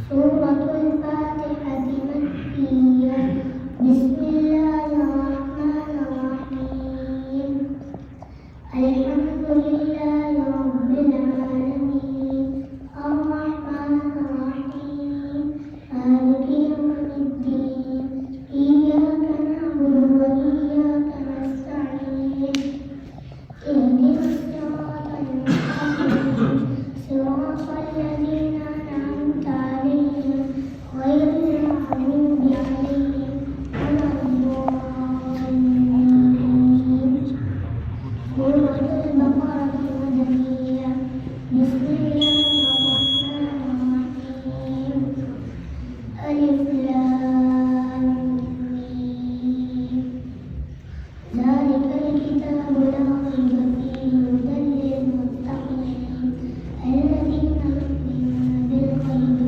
سورة الفاتحة مكية. بسم الله الرحمن الرحيم. الحمد لله رب العالمين الرحمن الرحيم مالك يوم الدين إياك نعبد وإياك نستعين اهدنا الصراط المستقيم صراط الذين أنعمت عليهم غير المغضوب عليهم ولا الضالين. سورة البقرة مدنية. بسم الله الرحمن الرحيم. ألف لام ميم. ذلك الكتاب لا ريب فيه هدى للمتقين الذين يؤمنون بالغيب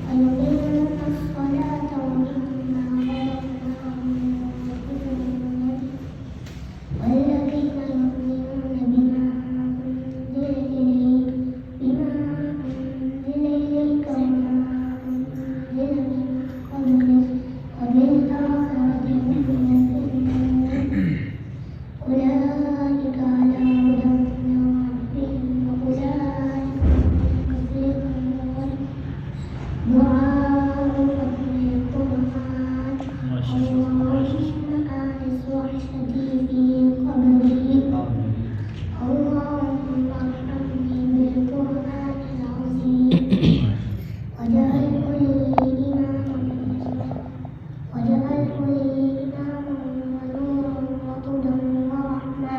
ويقيمون الصلاة ومما رزقناهم ينفقون والذين يؤمنون بما أنزل إليك وما أنزل من قبلك وبالآخرة هم يوقنون أولئك على هدى من ربهم وأولئك هم المفلحون. دعاء ختم القرآن. اللهم آنس وحشتي في قبري. اللهم ارحمني بالقرآن العظيم واجعله لي إماما ونورا وهدى ورحمة.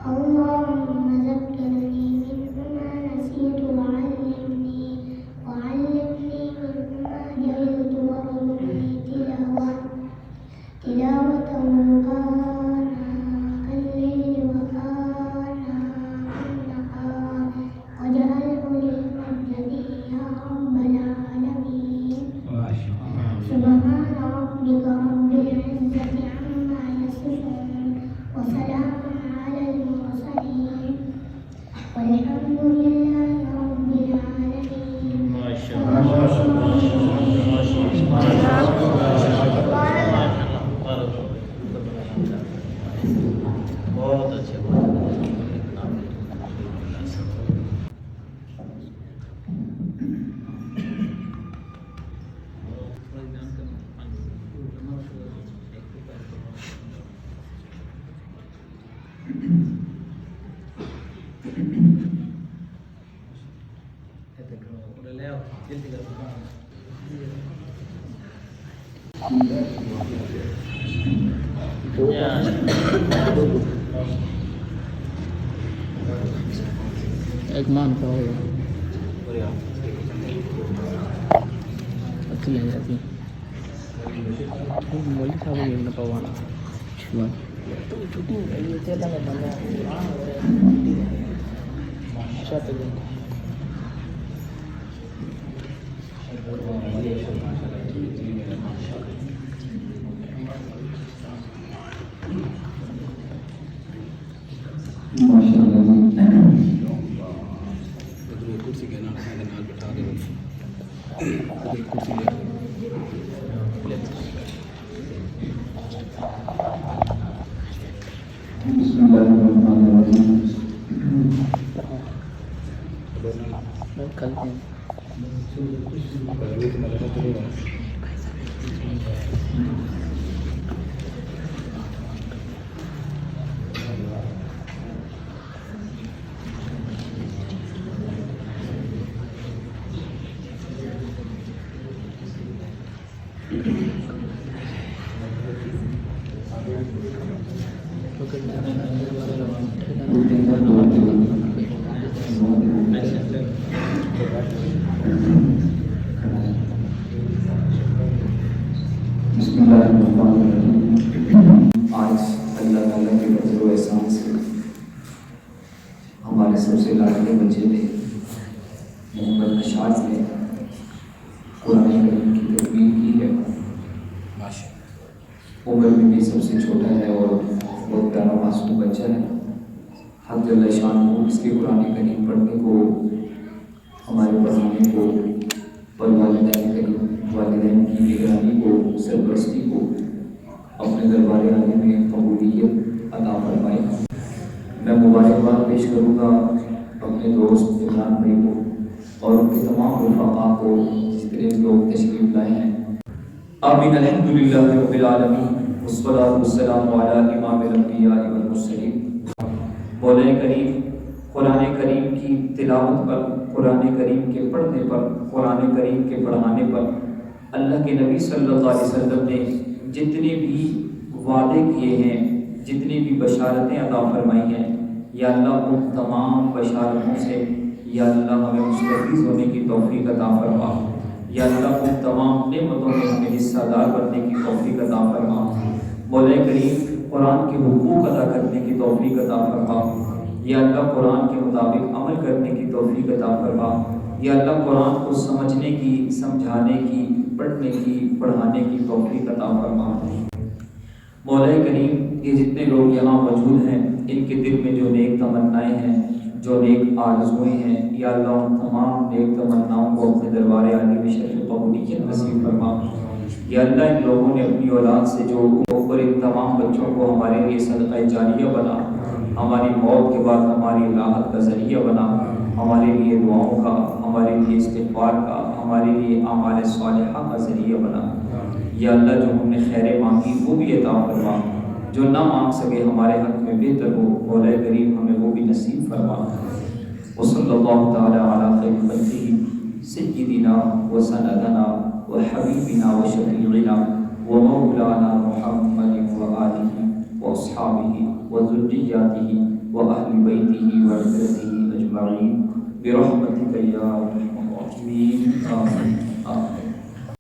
اللهم ذكرني منه ما نسيت وعلمني منه ما جهلت وارزقني تلاوته آناء الليل وآناء النهار واجعله للمهتدين يا رب العالمين. سبحان ربك رب العزة عما يصفون وسلام على المرسلين والحمد لله رب العالمين. बहुत अच्छे एक मान का होगा अच्छी लग जाती है बोली साहब ये ना पवाना शुरुआत छुट्टी ये चला मैं बंदा शायद कुर्सी के नाम बैठा दे कुर्सी कल आज अल्लाह ताला के फजल व एहसान से हमारे सबसे लाडले बच्चे ने मोहम्मद नशाद ने कुरान करीम की तकमील की है। उम्र में भी सबसे छोटा है और बहुत प्यारा मासूम बच्चा है। हक़ जल्ल शान इसके कुरान करीम पढ़ने को हमारे दरबार आने में कबूलियत अता फरमाए। मैं मुबारकबाद पेश करूँगा अपने दोस्त इमरान भाई को और उनके तमाम रफ़ाक़ा को जितने लोग तशरीफ़ लाए हैं। आमीन। अल्हम्दुलिल्लाह रब्बिल आलमीन वस्सलातु वस्सलामु अला इमामिल अंबिया वल मुरसलीन। मौला करीम कुरान करीम की तिलावत पर, कुरान करीम के पढ़ने पर, कुरान करीम के पढ़ाने पर अल्लाह के नबी सल्लल्लाहु अलैहि वसल्लम ने जितने भी वादे किए हैं, जितनी भी बशारतें अता फरमाई हैं, या अल्लाह उन तमाम बशारतों से या अल्लाह हमें मुस्तफ़ीज़ होने की तौफ़ीक़ अता फरमा। या अल्लाह उन तमाम नेमतों में हमें हिस्सादार बनने की तौफ़ीक़ अता फरमा। मौला करीम कुरान के हुकूक़ अदा करने की तौफ़ीक़ अता फरमा। या अल्लाह कुरान के मुताबिक अमल करने की तौफ़ीक़ अता फरमा। या अल्लाह कुरान को समझने की, समझाने की, पढ़ने की, पढ़ाने की तौफ़ीक़ अता फरमा। मौला करीम ये जितने लोग यहाँ मौजूद हैं, इनके दिल में जो नेक तमन्नाएँ हैं, जो नेक आरज़ुएँ हैं, या अल्लाह उन तमाम नेक तमन्नाओं को अपने दरबार आली में शर्फ़ कबूलियत नसीब फरमा। या अल्लाह इन लोगों ने अपनी औलाद से जो और इन तमाम बच्चों को हमारे लिए सदक़ा जारिया बना, हमारी मौत के बाद हमारी राहत का ज़रिया बना, हमारे लिए दुआओं का, हमारे लिए इस्तिग़फ़ार का, हमारे लिए आमाल सालिहा का ज़रिया बना। या अल्लाह जो हमने खैर मांगी वो भी अता फरमा, जो ना मांग सके हमारे हक़ में बेहतर हो, मौला करीम हमें वो भी नसीब फरमा। वसल्लल्लाहु तआला अला खैरि खल्क़िही सय्यिदिना व सनदना व हबीबिना व शफ़ीइना व मौलाना मुहम्मदिन व आलिहि व अस्हाबिहि व ज़ुर्रिय्यतिहि व अहलि बैतिहि व इत्रतिहि अजमईन बिरहमतिका या अरहमर राहिमीन। आमीन।